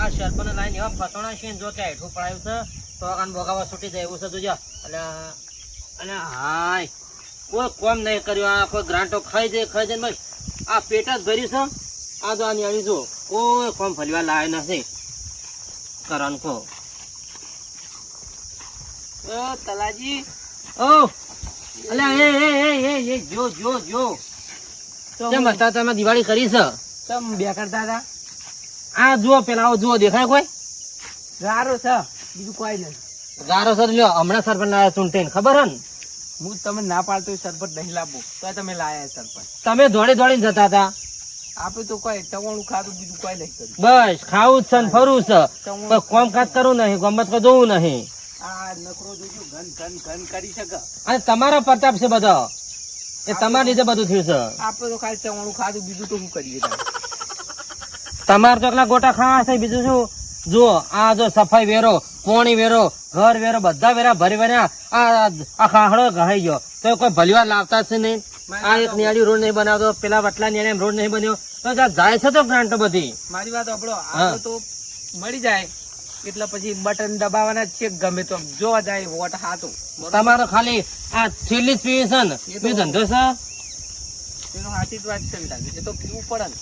આ સરપંચ લાઈન એવા ફસોણા છે જો કે હેઠું પડાયું છે તો કાન બોગાવા છૂટી જાય એવું છે તું જો અને હાય કોઈ કોમ નહીં કર્યું આ કોઈ ગ્રાન્ટો ખાઈ દે બસ આ પેટ જ ભર્યું છે આ તો આ નિયાળી જો કોઈ કોમ ફલવા લાવે નથી કરવાનું કહો તલાજી ઓ અલ્યા એ જો કેમ હતા તમે દિવાળી કરી છે તમ બે કરતા હતા આ જુઓ પેલા આવો જુઓ દેખાય કોઈ ગારો છે બીજું કોઈ નહીં ગારો સર લ્યો હમણાં સરપંચ લાયા ચૂંટીને ખબર હે ને હું તમે ના પાડતો સરપંચ નહીં લાવવું તો તમે લાયા સરપંચ તમે દોડીને જતા હતા આપડે તો કોઈ ટવાણું ખાતું બીજું કોઈ નહીં કર્યું બસ ખાવું જ છે ને ફરવું છે પણ કોમ કાજ કરવું નહીં ગમત કો જોવું નહીં આ નકરો જોજો ઘન કરી શકે અને તમારો પ્રતાપ છે બધો એ તમારા લીધે બધું થયું છે આપડે તો ખાલી ટવાણું ખાતું બીજું તો શું કરીએ તમારે તો એકલા ગોટા ખાવા છે બીજું શું જુઓ આ જો સફાઈ વેરો પોણી વેરો ઘર વેરો બધા વેરા ભરી ભર્યા આ ખાહડો ઘાઈ ગયો તો કોઈ ભલીવાર લાવતા છે નહીં આ એક નિયાળી રોડ નહીં બનાવતો પેલા વટલા નિયાળી રોડ નહીં બન્યો તો જાય છે તો ગ્રાન્ટો બધી મારી વાત આપણો આ તો મળી જાય એટલે પછી બટન દબાવવાના છે ગમે તો જોવા જાય વોટ હાથું તમારો ખાલી આ છેલ્લી જ પીવી છે ને એ ધંધો છે એનો સાચી જ વાત છે ને દાદુ એ તો પીવું પડે ને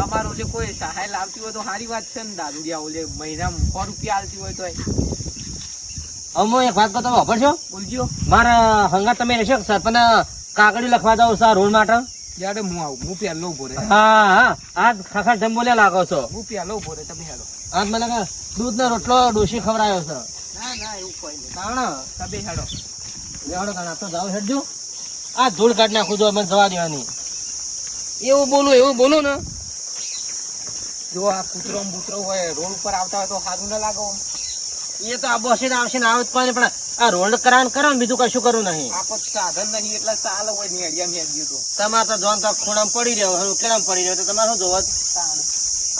અમારો જે કોઈ સહાય લાવતી હોય તો સારી વાત છે ને દાદુડિયા ઓલે મહિનામાં 100 રૂપિયા આલતી હોય તો અમો એક વાત કહો વાપરશો બોલજો મારા હંગા તમે રહેશો સરપંચ કાગળી લખવા દઉં સર રોડ માટે જ્યારે હું આવું હું પહેલો ઉભો રહે હા આજ ખાખા જંબોલ્યા લાગો છો હું પહેલો ઉભો રહે તમે હેલો આજ મને દૂધ નો રોટલો ડોશી ખવડાયો છે ના એવું કોઈ નહીં કારણ તમે હેડો લેવાડો કાના તો જાવ હેડજો આ ધૂળ કાઢ નાખું જો મને જવા દેવાની એવું બોલું ને જો આ કૂતરો બૂતરો હોય રોડ ઉપર આવતા હોય તો સારું ના લાગો એ તો આ બસે આવશે ને આવે જ કોઈ પણ આ રોડ કરાન કરો ને બીજું કશું કરવું નહીં આપત સાધન નહીં એટલે ચાલે હોય ને અડિયા મેં ગયું તો તમારે તો જોન તો ખૂણામાં પડી રહ્યો કેળામ પડી રહ્યો તો તમારે શું જોવા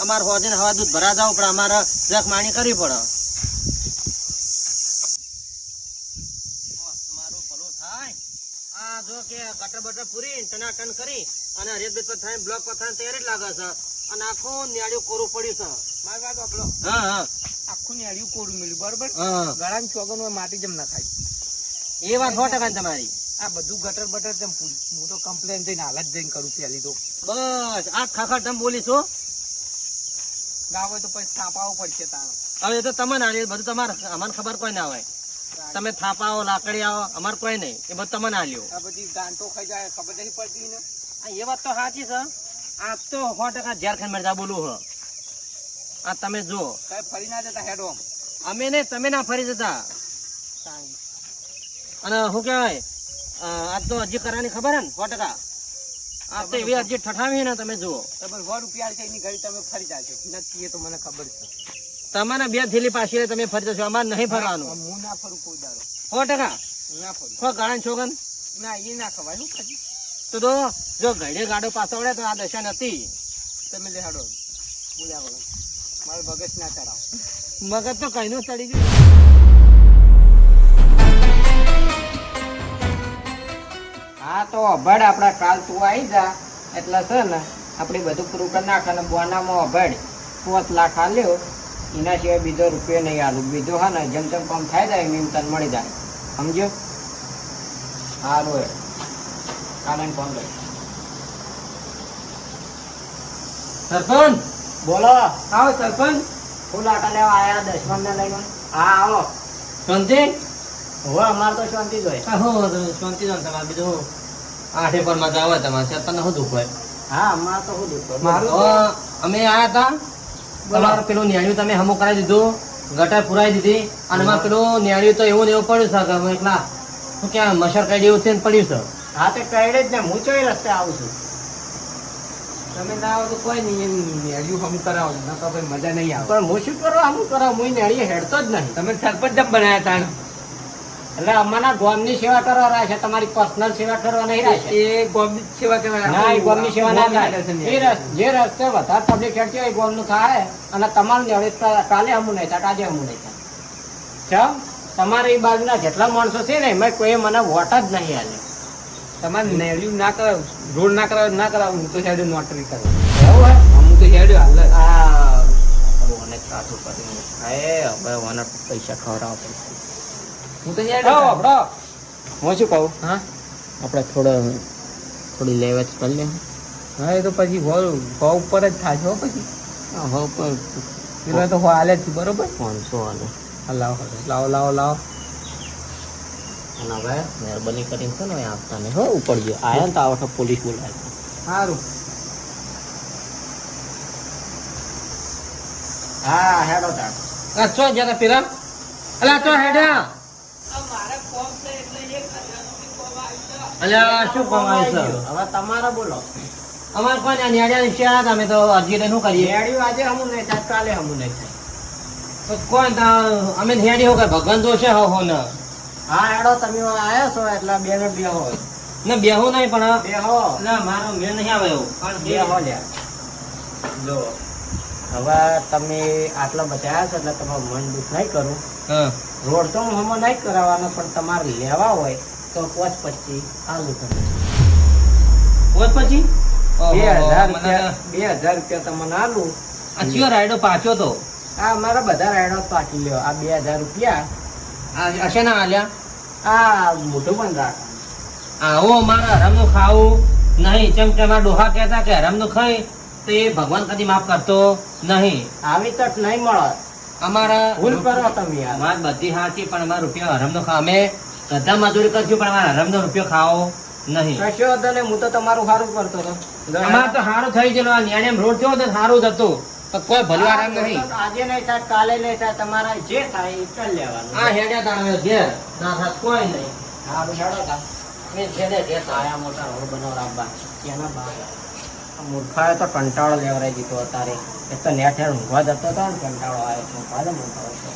અમારે હોજે હવા દૂધ ભરા જવું પડે અમારે જખ માણી કરવી પડે મારું ભલું થાય આ જો કે કટર બટર પૂરી ટનાટન કરી અને રેત બેત પર થાય બ્લોક પર થાય તૈયાર જ લાગે છે અને આખું નિયાળ્યું કોરું પડ્યું છે મારી વાત આપણો હા આખું નેળિયું કોરું મળ્યું બરોબર હા ગળાની ચોગન માં માટી જમ ના ખાય એ વાત 100% તમારી આ બધું ગટર બટર જમ પૂરી હું તો કમ્પ્લેન થઈને હાલત જઈને કરું પેલી તો બસ આ ખાખર તમે બોલીશો ગાવ હોય તો પછી થાપાવું પડશે તાણ હવે તો તમે ના બધું તમારે અમને ખબર કોઈ ના હોય તમે થાપાઓ લાકડી આવો અમારે કોઈ નહીં એ બધું તમે ના લ્યો આ બધી ગાંઠો ખાઈ જાય ખબર નહીં પડતી ને એ વાત તો સાચી છે આ તો 100% ઝારખંડ મરજા બોલું હ આ તમે જો કઈ ફરી ના જતા હેડો અમે ને તમે ના ફરી જતા અને શું કહેવાય આ તો હજી કરવાની ખબર હે ને 100% આ તો એવી હજી ઠઠાવી ને તમે જુઓ તમે 100 રૂપિયા છે એની ઘડી તમે ફરી જાજો નથી એ તો મને ખબર છે તમારે 2 થેલી પાછી તમે ફરી જશો અમારે નહીં ફરવાનું હું ના ફરું કોઈ દાડો 100% ના ફરું કોઈ ગાળા છોકન ના એ ના ખવાય શું ખાજી તો જો ઘડે ગાડો પાછો વળે તો આ દશા નથી તમે લે હેડો બોલ્યા વગર મારું મગજ ના ચડાવ મગજ તો કઈ નું ચડી ગયું હા તો અભડ આપડા કાલ તું આવી જા એટલે છે ને આપણે બધું પૂરું કરી નાખ અને બોનામાં અભડ 5 લાખ આલ્યો એના સિવાય બીજો રૂપિયો નહીં આલું બીજો હા ને જેમ તેમ કામ થાય જાય એમ તને મળી જાય સમજો સારું એ કાલે ફોન કરી સરપંચ બોલો આવો સરપંચ ફૂલ આટા લેવા આયા 10 ને લઈને હા આવો શાંતિ હવે અમારે તો શાંતિ જ હોય શાંતિ જ તમારે બીજું આઠે પર માં આવે તમારે સરપંચ શું દુઃખ હોય હા અમારે તો શું દુઃખ મારું અમે આયા હતા તમારું પેલું ન્યાણ્યું તમે હમો કરાવી દીધું ગટર પુરાઈ દીધી અને એમાં પેલું ન્યાણ્યું તો એવું ને એવું પડ્યું છે કે એટલા શું ક્યાં મસર કાઢી એવું થઈને પડ્યું છે હા તે કઈડે જ ને હું ચોય રસ્તે આવું છું તમે ના આવો તો કોઈ નહીં એમ નેડિયું હમ કરાવો ન તો ભાઈ મજા નહીં આવે પણ હું શું કરવા હમ કરાવ હું નેડીએ હેડતો જ નહીં તમે સરપંચ જમ બનાવ્યા હતા એટલે અમારા ગામની સેવા કરવા રહ્યા છે તમારી પર્સનલ સેવા કરવા નહીં રહ્યા છે એ ગામની સેવા કરવા ના એ ગામની સેવા ના થાય જે રસ્તે વધારે પબ્લિક હેડતી હોય એ ગામનું થાય અને તમારું નેડે કાલે હમું નહીં થાય આજે હમું નહીં થાય ચમ તમારે એ બાજુના જેટલા માણસો છે ને એમાં કોઈ મને વોટ જ નહીં આલે તમારે નેડિયું ના કરાવ રોડ ના કરાવ હું તો હેડ નોટરી કરું એવું હે હું તો હેડ હાલ કરું અને કાઠું કરીને ખાય હવે મને પૈસા ખવડાવવા પડશે. હું તો યાર આપણો હું શું કહું હા આપણે થોડી લેવેચ કરી લે. હા એ તો પછી ભાવ ઉપર જ થાય છે પછી હવે પણ પેલા તો હાલે જ છે બરોબર 500 વાળો લાવો લાવો લાવો લાવો અને હવે મહેરબાની કરીને છે ને આપતા નહીં હો ઉપર જો આયા ને તો આવતા પોલીસ બોલાવે. સારું હા હેડો તાર આ ચો જરા પેલા અલા ચો હેડ્યા અલ્યા શું કમાય છે હવે તમારે બોલો. અમાર કોઈ ના ન્યાડ્યા શિયાળા તમે તો અરજી લઈને શું કરીએ હેડ્યું આજે હમું નહીં થાય કાલે હમું નહીં થાય. તો કોણ અમે હેડી હો કે ભગવાન દોષે હો ને હા હેડો તમે આયા છો એટલે બે ને બે હોય ને બેહું નહીં પણ બે હો ના મારો મેળ નહીં આવે એવું કારણ બે કે હો લ્યા. જો હવે તમે આટલા બધા આવ્યા છો એટલે તમારું મન દુઃખ નહીં કરું. હા રોડ તો હું હમણાં નહીં કરાવવાનો પણ તમારે લેવા હોય તો 525 આલુ તમે. પોત પછી 2000 રૂપિયા તમને આલું. આ ચિયો રાયડો પાછો તો આ મારા બધા રાયડો પાકી લ્યો. આ 2000 રૂપિયા આ શેના આલ્યા આ મોઢું બંધ રાખ. આવો મારા હરામનું ખાવું નહીં જેમ કે મારા ડોહા કહેતા કે હરામનું ખાઈ તો એ ભગવાન કદી માફ કરતો નહીં. આવી તક નહીં મળે. અમારા ભૂલ કરો તમે યાર. વાત બધી સાચી પણ અમારા રૂપિયા હરામનો ખાવ અમે બધા મજૂરી કરશું પણ અમારા હરામનો રૂપિયો ખાવો નહીં. કશો હતો ને હું તો તમારું સારું કરતો હતો. અમારે તો સારું થઈ ગયેલું આ ન્યાણેમ રોડ થયો તો સારું જ હતું તો કોઈ ભલું આરામ નહીં. આજે નહીં થાય કાલે નહીં થાય તમારા જે થાય એ કરી લેવાનું. આ હેડ્યા તાણે ઘેર ના થાત કોઈ નહીં. સારું હેડો તા. મેં છેડે ઘેર આયા મોટા રોડ બનાવવા એના બહાર મૂર્ખાએ તો કંટાળો લેવરાઈ દીધો અત્યારે. એક તો નેટ હેડ ઊંઘવા જતો હતો ને કંટાળો આવ્યો ઊંઘવા દે મૂર્ખાઓ તો.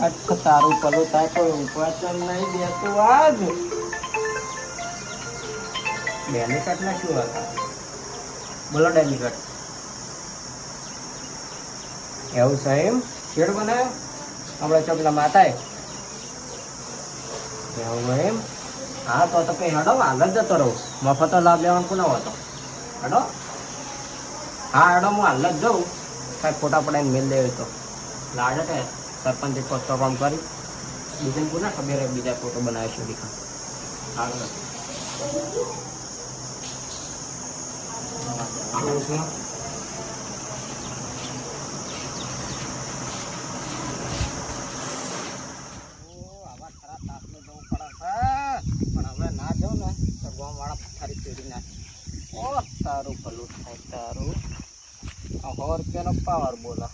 આખું તારું પલું થાય કોઈ ઉપવાસન નહીં દેતું આજ. ડેલિકટ ના શું હતા બોલો ડેલિકટ એવું છે એમ શેડ બનાવ્યો આપણે ચોપલા માતાએ એવું એમ. હા તો કઈ હડો હાલ જ જતો રહું. મફતો લાભ લેવાનો કોનો હતો હડો. હા હડો હું હાલ જ જાઉં કાંઈ ફોટા પડાવીને મેલ દેવી તો લાડે કે સરપંચ પોસ્ટો કામ કરી બીજાને કોને ખબર બીજા ફોટો બનાવે છે દીખા આગળ તારું ભલું થાય તારું. 100 રૂપિયાનો પાવર બોલો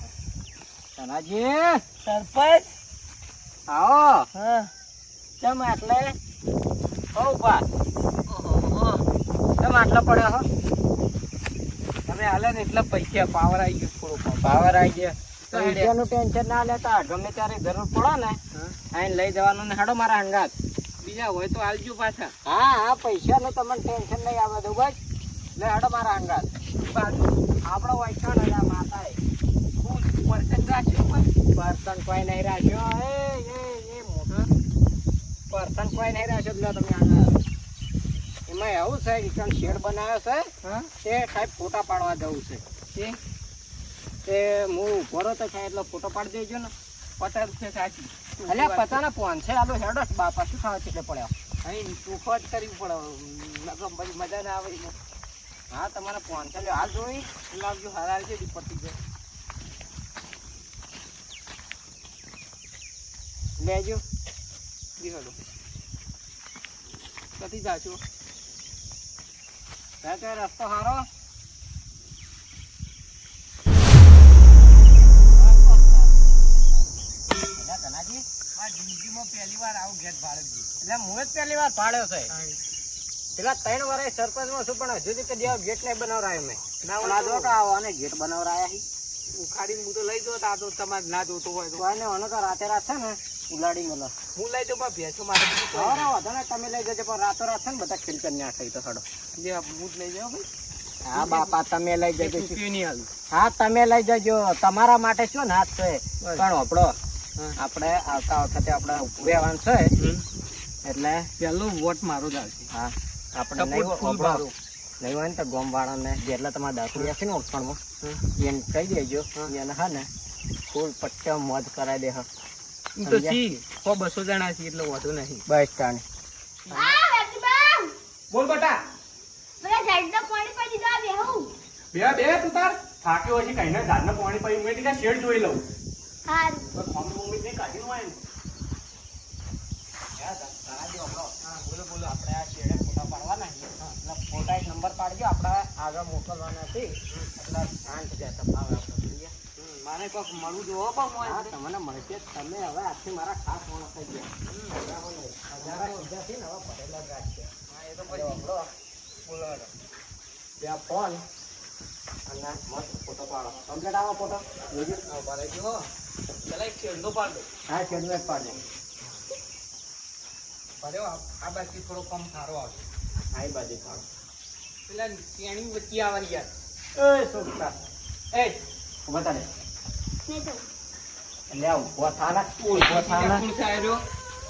ધનાજી. સરપંચ આવો હા કેમ આટલે હો ઉભા કેમ આટલો પડ્યો હો. તમે હાલે ને એટલા પૈસા પાવર આવી ગયો થોડો પાવર આવી ગયા પૈસાનું ટેન્શન ના લેતા ગમે ત્યારે જરૂર પડે ને આઈને લઈ જવાનું ને હેડો મારા હંગાત. બીજા હોય તો આલજો પાછા. હા હા પૈસાનું તમને ટેન્શન નહીં આવે દઉં બસ લે હેડો મારા હંગાત. આપણો વૈષ્ણવ ને આ માતાએ પરસન રાખ્યો પર્સન કોઈ નહીં રાખ્યો. એ મોટો પર્સન કોઈ નહીં રાખ્યો એટલે તમે આગળ. એમાં એવું છે કે શેડ બનાવ્યો છે હા તે સાહેબ ફોટા પાડવા જવું છે. તે હું ઉભો રહ્યો તો સાહેબ એટલે ફોટો પાડી દેજો ને. 50 રૂપિયા સાચી એટલે પચાના ફોન છે આલો હેડો બાપા શું ખાવા કેટલે પડ્યો. અહીં ટૂંકો જ કરવી પડે નકર પછી મજા ના આવે એમાં. હા તમારે ફોન છે હાલ જોઈ લાવજો હારાલ છે પતી જાય લેજો. દીકરો કતી જાચો રસ્તો સારો જિંદગીમાં પહેલી વાર આવું ગેસ ભાડે એટલે હું જ પહેલી વાર પાડ્યો છે. પેલા 3 વર્ષ સરપંચમાં છું પણ હજુ સુધી કદી ગેટ નહીં બનાવરાયો મેં. ના જો કે આવો અને ગેટ બનાવરાયા ઉખાડીને હું તો લઈ દો આ તો તમારે ના જોતો હોય તો કોઈને ઓને તો રાતે રાત છે ને ઉલાડી મળે. હું લઈ દઉં ભેંસો માટે બીજું કોઈ હા વાંધો ને તમે લઈ જજો પણ રાતો રાત છે ને બધા ખેલ કરી નાખે તો હડો. નહીં. હું જ લઈ જાઉં ભાઈ હા બાપા તમે લઈ જજો. રૂપિયો નહીં હાલ હા તમે લઈ જજો તમારા માટે શું નાથ છે પણ આપણો હા. આપણે આવતા વખતે આપણે રહેવાનું છે એટલે પેલો વોટ મારો જ આવશે. હા આપણે Support નહીં full હોય મારો. નહીં હોય ને તો ગોમ વાળાને જેટલા તમારા દાખલી હશે ને ઓળખાણમાં એને કહી દેજો એને હા ને ફૂલ પટ્ટા મોજ કરાવી દે હા ઈ તો સી 100-200 જણા છે એટલે વાંધો નહીં. બસ તાણે બોલ બટા પેલા ઝાડના પાણી પડી દીધા બેહું. બે તું તાર થાક્યો હશે કઈ ના ઝાડના પાણી પડી મેં કીધું શેડ જોઈ લઉં હારું. બસ મમ્મી મમ્મી ને કાઢી હોય ને બોલો બોલો આપણે આ શેડે ફોટા પાડવાના છે એટલે ફોટા એક નંબર પાડજો આપણે આગળ મોકલવાના છે એટલે શાંત જતા ભાવે આપણે જોઈએ. મારે કોક મળવું જોવો પણ હા તમને મળશે જ. તમે હવે આજથી મારા ખાસ માણસ થઈ ગયા હજારા સીધા છે ને હવે ભરેલા જ રાખશે. હા એ તો એટલે વાપરો. બોલો હેડો. ત્યાં ફોન અને મસ્ત ફોટો પાડો કમ્પ્લીટ આવો ફોટો જોજો. ભલે જો પેલા એક શેરનો પાડ દો. હા છેડવે જ પાડજો. ભલે આ બાજુ થોડો કમ સારો આવશે. આ બાજુ પાડો. પેલા તેણી વચ્ચે આવવાની યાર. એ સોકતા એ બતાડે નહીં તો. એટલે આવું ઉભો થાના ઉભો થાના કોણ છે આયરો?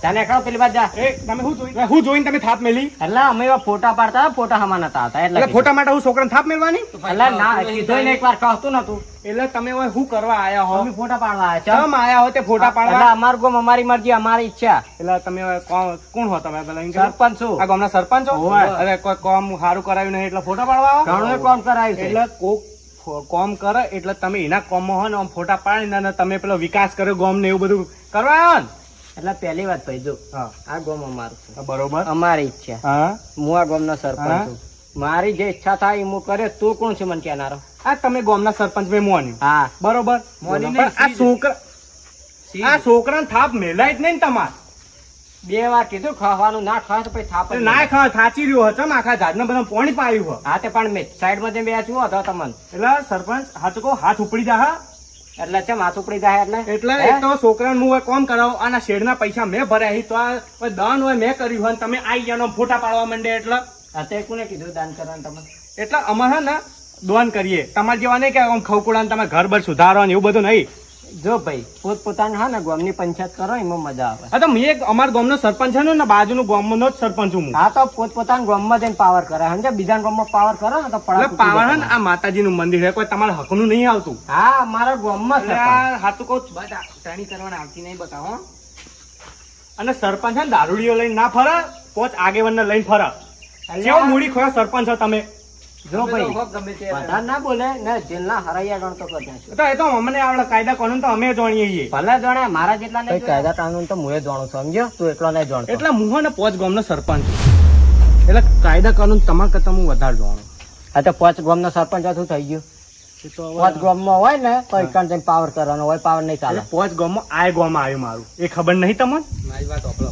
તને કહો પેલી બાજુ જા. એ તમે હું જોઈને તમે થાપ મેલી એટલે અમે એવા ફોટા પાડતા ફોટા હમણાં નતા આવતા એટલે એટલે ફોટા માટે હું છોકરાને થાપ મેળવાની એટલે ના કીધું ને એકવાર કહતું નતું એટલે તમે હવે શું કરવા આયા હો અમે ફોટા પાડવા આવ્યા ચમ આયા હો તે ફોટા એટલે પાડવા અમારું ગામ અમારી મરજી અમારી ઈચ્છા એટલે તમે હવે કોણ હો તમે પેલા એમ કહો? સરપંચ છું આ ગામના સરપંચ છો હોવે. અરે કોઈ કામ સારું કરાવ્યું નહીં એટલે ફોટા પાડવા આવો? ઘણું કામ કરાયું છે એટલે કોક કોમ કરે એટલે તમે એના કોમમાં હો ને આમ ફોટા પાડીને અને તમે પેલો વિકાસ કર્યો ગામ ને એવું બધું કરવા આવ્યો ને એટલે પહેલી વાત ભાઈ જો હા આ ગામ અમારું છે બરોબર અમારી ઈચ્છા હા હું આ ગામનો સરપંચ હા. છું મારી જે ઈચ્છા થાય એ હું કરે તું કોણ છે મને કહેનારો આ તમે ગામના સરપંચ મેં મોની હા બરોબર મોની પણ નહીં, આ સીધ. છોકરા સી. આ છોકરાને થાપ મેલાય જ નહીં ને તમારે બે વાર કીધું ખાવાનું ના ખાય તો પછી થાપ જ ના ખા થાચી રહ્યો હતો ને આખા ઝાડને બધા પાણી પાયું હોય હા તે પણ મેં સાઈડમાં જે બેસવું હતો તમને એટલે સરપંચ હાથ કહો હાથ ઉપડી જા હા એટલે ચમ હાથ ઉપડી જાય એટલે હે? એક તો છોકરાને હું હવે કોમ કરાવો આના શેડના પૈસા મેં ભર્યા છે તો આ હવે દાન હોય મેં કર્યું હોય ને તમે આઈ ગયા ફોટા પાડવા માંડે અત્યારે કોને કીધું દાન કરવાનું તમને એટલે અમારે ને દાન કરીએ તમારે જેવા નહીં કે આમ ખવકુડા તમે ઘર બર સુધારો ને એવું બધું નહીં જો ભાઈ પોતપોતાનું હા ને ગામની પંચાયત કરો એમાં મજા આવે હા તો મેં એક અમારા ગામનો સરપંચ છે ને બાજુનું ગામનો જ સરપંચ છું હું હા તો પોતપોતાના ગામમાં જઈને પાવર કરે સમજે બીજા ગામમાં પાવર કરો ને તો પડા એટલે પાવર છે ને આ માતાજીનું મંદિર છે કોઈ તમારા હકનું નહીં આવતું હા મારા ગામમાં એટલે સરપંચ. આ હાચું કહું છું. બસ આ ટાણી કરવાના આવતી નહીં બતાવો. અને સરપંચ છે ને દારૂડીઓ લઈને ના ફરે પોચ આગેવાનને લઈને ફરે કેવો મૂડી ખોયો સરપંચ છો તમે જો તમે તો ભાઈ હોક ગમે તે બધા ના બોલે ને જેલના હરાયા ગણતો કરતા છે તો એ તો અમને આવડે કાયદા કાનૂન તો અમે જાણીએ છીએ ભલે જાણે મારા જેટલા નહીં કાયદા કાનૂન તો હું જાણું છું સમજ્યો તું એકલો નહીં જાણતો એટલે હું હે ને પોચ ગામનો સરપંચ છું. એટલે કાયદા કાનૂન તમારા કરતા હું વધારે જાણું આ તો પાંચ ગામનો સરપંચ હતું થઈ ગયું એ તો હવે- પાંચ ગામમાં હોય ને તો એકાંત જઈને પાવર કરવાનો હોય પાવર નહીં ચાલે એટલે પોચ ગામમાં આ ગામમાં આવ્યું મારું એ ખબર નહીં તમને મારી વાત સાંભળો.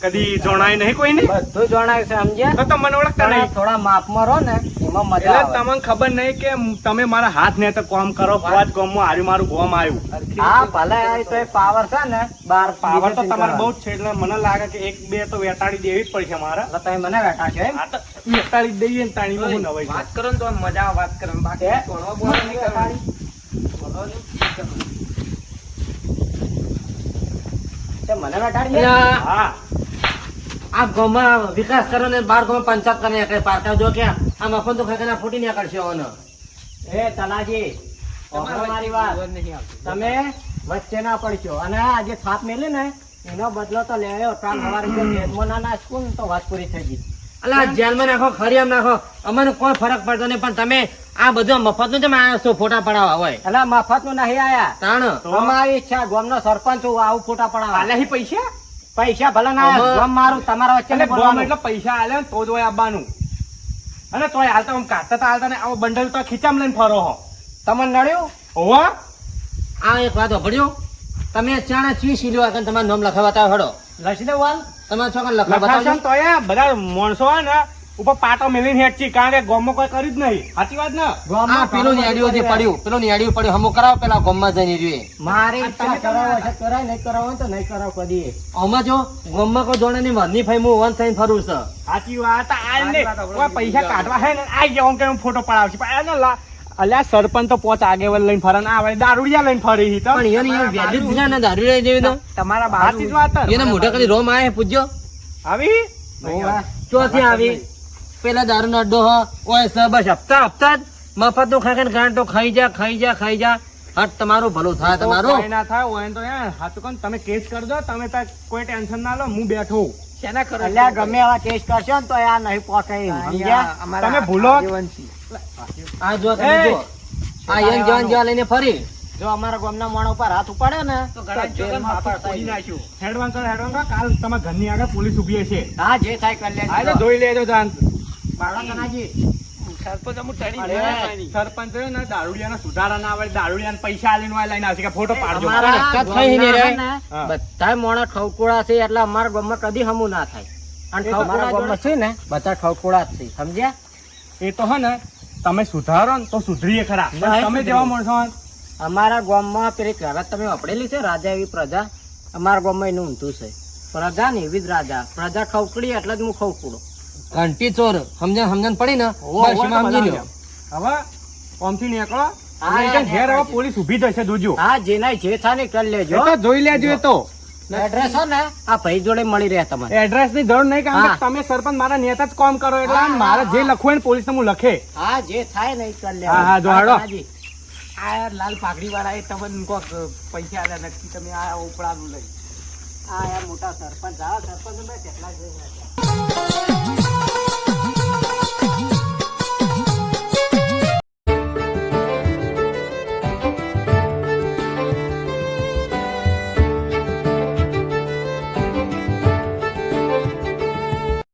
કદી જણાય નહીં કોઈને બધું જણાય છે સમજ્યા તો તમને ઓળખતા પણ નહીં થોડા માપમાં રહો ને એમાં મજા એટલે આવે તમને ખબર નહીં કે તમે મારા હાથ ને તો કામ કરો પોચ ગામમાં હાર્યું મારું ગામ આવ્યું હા ભલે આ તો એ પાવર છે ને બાર પાવર તો તમારે બહુ જ છે એટલે મને લાગે કે એક બે તો વેટાડી દેવી જ પડશે મારે એટલે તમે મને બેઠા છો એમ આ તો વેટાડી જ દઈએ ને તાણીમાં હું નવાઈ વાત કરો ને તો આમ મજા આવે વાત કરવાની. બાકી હે? ભણવા બોલવા નહીં કરવાની. તે મને બેઠાડી દે. હા આ ગામમાં વિકાસ કરો ને બાર ગામમાં પંચાયત કરીને એકડે પારકા જો કે આ મફત તો ખાઈને ફૂટી નીકળશે ઓનો. એ તલાજી સાંભળો મારી વાત બોલવા નહીં આવતું. તમે વચ્ચે ના પડશો અને આજે થાપ મેલે ને એનો બદલો તો લેવો કાલ સવારે જો જેલમાં ના નાખું ને તો વાત પૂરી થઈ ગઈ અલા જેલમાં નાખો ખરી નાખો અમને કોઈ ફરક પડતો નહીં પણ તમે આ બધું મફત નું તમે આવ્યા છો ફોટા પડાવવા હોય એટલે મફત નું નહીં આયા તાણ તો? અમારી ઈચ્છા ગામનો સરપંચ હું આવું ફોટા પડાવવા આલ્યા હી પૈસા પૈસા ભલે ના આયા, અમે- ગામ મારું તમારા વચ્ચે એટલે નહીં ગામ બોલવાનું. એટલે પૈસા આલે ને તો જ હોય આવવાનું અને તોય હાલતા આમ કાઢતા તા હાલતા ને આવો બંડલ તો ખીચામ લઈને ફરો હો તમને નડ્યું હોવા આ એક વાત ભણ્યો તમે ચાણે ચી સીલ્યો આગળ તમારું નામ લખાવતા હોય હડો લસી દઉં વાલ તમારે છોકરા લખવા લખાશે બતાવજો ને તોય બધા માણસો હોય ને ઉપર પાટો મેલીને હેઠી કારણ કે ગામમાં કોઈ કર્યું જ નહીં સાચી વાત ને આ પેલું નિયાડીઓ જે પડ્યું પેલું નિયાડીઓ પડ્યું હમું કરાવો પેલા ગામમાં જઈને જોઈએ મારી આ ઈચ્છા તમે કરાવો હશે તો કરાય, નહીં કરાવો હોય તો નહીં કરાવો કદી આમાં જો ગામમાં કોઈ જોડે ની વરની ફાઈ હું વન થઈને ફરું છું સાચી વાત આ ને વાત આપણે કોઈ પૈસા કાઢવા હે ને આઈ ગયા કે હું ફોટો પડાવશે પણ આ ને અલ્યા સરપંચ તો પોચ આગેવાન લઈને ફરે ને આ દારૂડિયા લઈને ફરી હી તો પણ એને વેલ્યુ જ ના દારૂ જેવી તો તમારા સાચી જ વાત ને. એને મોઢા કદી રોમ આયા પૂછજો આવી ચોથી આવી પેલા દારૂનો અડ્ડો હો ઓય સ બસ હપ્તા હપ્તા જ મફત નું ખાઈને ગાંઠો ખાઈ જા હટ તમારું ભલું થાય તમારું કોઈ ના થાય હોય તો યાર સાચું કહું ને, તમે કેસ કરજો, તમે તાર કોઈ ટેન્શન ના લો, હું બેઠો. શેના કરો અલ્યા ગમે એવા કેસ કરશો ને તો આ નહીં પોકે એમ, સમજ્યા? તમે ભૂલો. આ જો તમે એ! જો આ યન જવાન જેવા લઈને ફરી જો અમારા ગામના માણસ ઉપર હાથ ઉપાડે ને તો ગળા તો જેલમાં ફસાઈ જાય. હેડવાન કરો, કાલ તમારા ઘરની આગળ પોલીસ ઉભી હશે. હા જે થાય કરી લેજો. આ તો જોઈ લેજો જાન. બાળા કનાજી, સરપંચ અમુક ટળી અરે, ગયા. સરપંચ છે ને દારૂડિયાના સુધારા ના આવે, દારૂડિયાને પૈસા આલીને વાય લઈને આવશે કે ફોટો પાડજો. અમારા અટકા થઈ નહીં રે. ગામના હા. બધાય મોણા ઠવકુડા છે એટલે અમારા ગામમાં કદી હમું ના થાય અને એ તો ઠવકુડા અમારા ગામમાં છે ને બધા ઠવકુડા જ છે સમજ્યા એ તો હે ને તમે સુધારો ને તો સુધરીએ ખરા, પણ નહીં તમે સુધરીએ. જેવા માણસો હો ને, અમારા ગામમાં પેલી કહેવત તમે વાપરેલી છે રાજા એવી પ્રજા અમારા ગામમાં એનું ઊંધું છે પ્રજા ને એવી જ રાજા પ્રજા ખવકડી એટલે જ હું ખવકુડો ઘંટી ચોર સમજણ પડી ને હોય બસ તો એમાં સમજી બધા લો. હવે ઓમથી નીકળો. હા, અને યાર, ઘેર હવે નેકળો. પોલીસ ઊભી થશે જોજો. હા જે નાય જે થાય ને કરી એ લેજો. તો જોઈ લેજો. એ તો એડ્રેસ હો ને આ ભાઈ જોડે મળી રહ્યા તમારે એડ્રેસ ની જરૂર નહીં, કારણ હા. કે તમે સરપંચ મારા નેતા જ કામ કરો એટલે હા, મારે હા, જે હા. લખવું હોય ને પોલીસ હું લખે. હા જે થાય ને એ કરી લેજો. હા, હા, જો હાલો. કનાજી, આ યાર લાલ પાઘડી વાળા એ તમને કોક પૈસા આલ્યા નક્કી તમે આ ઉપડાનું લઈ. આ યાર મોટા સરપંચ, હા સરપંચ કેટલા જ